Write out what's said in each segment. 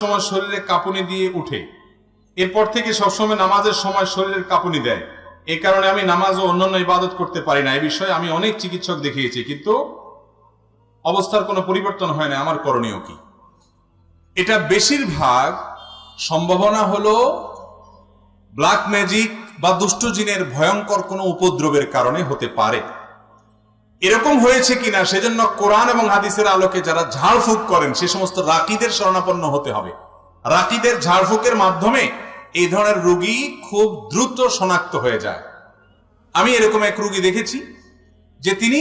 সময় শরীরে কাঁপুনি দিয়ে উঠে, এরপর থেকে সবসময় নামাজের সময় শরীরের কাঁপুনি দেয়। এই কারণে আমি নামাজ ও অন্যান্য ইবাদত করতে পারি না। এই বিষয়ে আমি অনেক চিকিৎসক দেখিয়েছি, কিন্তু অবস্থার কোনো পরিবর্তন হয় না। আমার করণীয় কি? এটা বেশিরভাগ সম্ভাবনা হলো ব্ল্যাক ম্যাজিক বা দুষ্ট জিনের ভয়ঙ্কর কোনো উপদ্রবের কারণে হতে পারে। এরকম হয়েছে কিনা সেজন্য কোরআন এবং হাদিসের আলোকে যারা ঝাড়ফুঁক করেন সে সমস্ত রাকিদের শরণাপন্ন হতে হবে। রাকিদের ঝাড়ফুঁকের মাধ্যমে এই ধরনের রোগী খুব দ্রুত শনাক্ত হয়ে যায়। আমি এরকম এক রোগী দেখেছি যে তিনি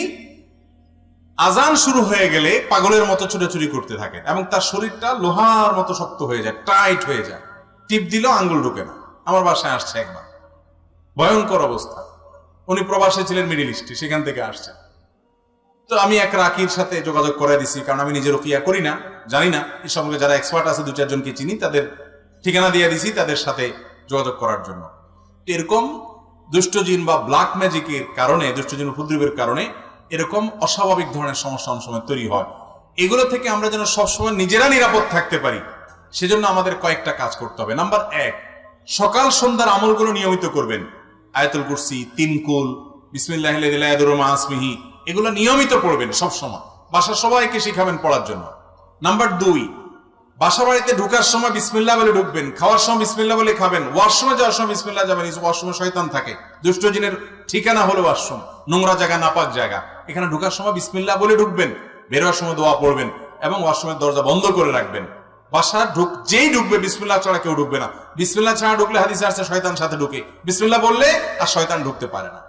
আজান শুরু হয়ে গেলে পাগলের মতো ছুটাছুটি করতে থাকেন এবং তার শরীরটা লোহার মতো শক্ত হয়ে যায়, টাইট হয়ে যায়, টিপ দিলেও আঙ্গুল ঢুকে না। আমার বাসায় আসছে একবার, ভয়ঙ্কর অবস্থা। উনি প্রবাসে ছিলেন মিডিল ইস্টে, সেখান থেকে আসছেন। তো আমি এক রাকির সাথে যোগাযোগ করে দিছি, কারণ আমি নিজে রুকিয়া করি না, জানি না। এই সম্পর্কে যারা এক্সপার্ট আছে দু চারজনকে চিনি, তাদের ঠিকানা দিয়ে দিছি তাদের সাথে যোগাযোগ করার জন্য। এরকম দুষ্টজিন বা ব্ল্যাক ম্যাজিকের কারণে, দুষ্টজিন উপদ্রবের কারণে এরকম অস্বাভাবিক ধরনের সমস্যা অনেক সময় তৈরি হয়। এগুলো থেকে আমরা যেন সবসময় নিজেরা নিরাপদ থাকতে পারি, সেজন্য আমাদের কয়েকটা কাজ করতে হবে। নাম্বার 1, সকাল সন্ধ্যার আমলগুলো নিয়মিত করবেন। আয়াতুল কুরসি, 3 কুল, বিসমিল্লাহিল লা ইয়াদুররু মা ইসমিহি, এগুলো নিয়মিত পড়বেন সবসময়। বাসার সবাইকে শিখাবেন পড়ার জন্য। নাম্বার 2, বাসা বাড়িতে ঢোকার সময় বিসমিল্লাহ বলে ঢুকবেন, খাওয়ার সময় বিসমিল্লাহ বলে খাবেন, ওয়াশরুমে যাওয়ার সময় বিসমিল্লাহ যাবেন। ওয়াশরুমে শয়তান থাকে, দুষ্ট জিনের ঠিকানা হলো ওয়াশরুম, নোংরা জায়গা, নাপাক জায়গা। এখানে ঢোকার সময় বিসমিল্লাহ বলে ঢুকবেন, বের হওয়ার সময় দোয়া পড়বেন এবং ওয়াশরুমের দরজা বন্ধ করে রাখবেন। বাসা যেই ঢুকবে বিসমিল্লাহ ছাড়া কেউ ঢুকবে না। বিসমিল্লাহ ছাড়া ঢুকলে হাদিসে আসছে শয়তান সাথে ঢুকে, বিসমিল্লাহ বললে আর শয়তান ঢুকতে পারে না।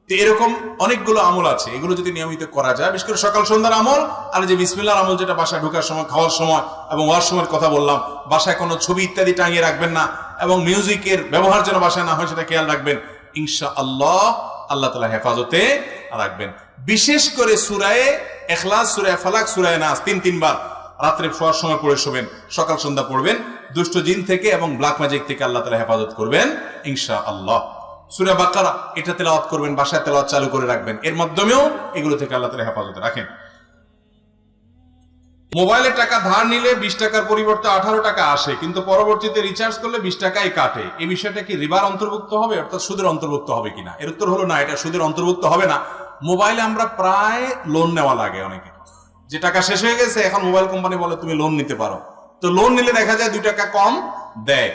এরকম অনেকগুলো আমল আছে, এগুলো যদি নিয়মিত করা যায়, বিশেষ করে সকাল সন্ধ্যার আমল আর যে বিসমিল্লাহর আমল, যেটা বাসায় ঢোকার সময়, খাওয়ার সময় এবং ওয়াশরুমের কথা বললাম। বাসায় কোনো ছবি ইত্যাদি টাঙিয়ে রাখবেন না এবং মিউজিকের ব্যবহার যেন বাসায় না হয় সেটা খেয়াল রাখবেন। ইনশাআল্লাহ আল্লাহ তাআলা হেফাজতে রাখবেন। বিশেষ করে সূরা ইখলাস, সূরা ফালাক, সূরা নাস 3 বার রাত্রে শোয়ার সময় পড়ে শোবেন, সকাল সন্ধ্যা পড়বেন। দুষ্ট জিন থেকে এবং ব্ল্যাক ম্যাজিক থেকে আল্লাহ তাআলা হেফাজত করবেন ইনশাআল্লাহ। সূরা বাকারা এটা তেলাওয়াত করবেন, বাসায় তেলাওয়াত চালু করে রাখবেন। এর মাধ্যমেও এগুলো থেকে আল্লাহ তাআলা হেফাজতে রাখেন। মোবাইলে টাকা ধার নিলে 20 টাকার পরিবর্তে 18 টাকা আসে, কিন্তু পরবর্তীতে রিচার্জ করলে 20 টাকাই কাটে। এই বিষয়টা কি রিবার অন্তর্ভুক্ত হবে, অর্থাৎ সুদের অন্তর্ভুক্ত হবে কিনা? এর উত্তর হলো না, এটা সুদের অন্তর্ভুক্ত হবে না। মোবাইলে আমরা প্রায় লোন নেওয়া লাগে অনেকে, যে টাকা শেষ হয়ে গেছে, এখন মোবাইল কোম্পানি বলে তুমি লোন নিতে পারো। তো লোন নিলে দেখা যায় 2 টাকা কম দেয়।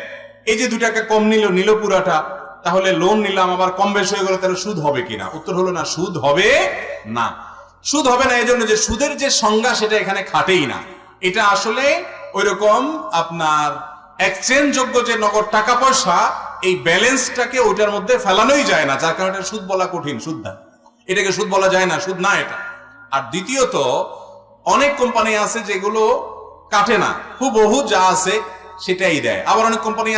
এই যে 2 টাকা কম নিল পুরাটা, তাহলে লোন নিলাম আবার কম বেশি হয়ে গেল, তাহলে সুদ হবে কিনা? উত্তর হলো না, সুদ হবে না। সুদ হবে না এই জন্য যে সুদের যে সংজ্ঞা সেটা এখানে খাটেই না। এটা আসলে ওইরকম আপনার এক্সচেঞ্জ যোগ্য যে নগদ টাকা পয়সা, এই ব্যালেন্সটাকে ওইটার মধ্যে ফেলানোই যায় না, যার কারণে সুদ বলা কঠিন। সুদ না, এটাকে সুদ বলা যায় না, সুদ না এটা। আর দ্বিতীয়ত, অনেক কোম্পানি আছে যেগুলো কাটে না, হুবহু যা আছে সেটাই দেয়। আবার অনেক কোম্পানি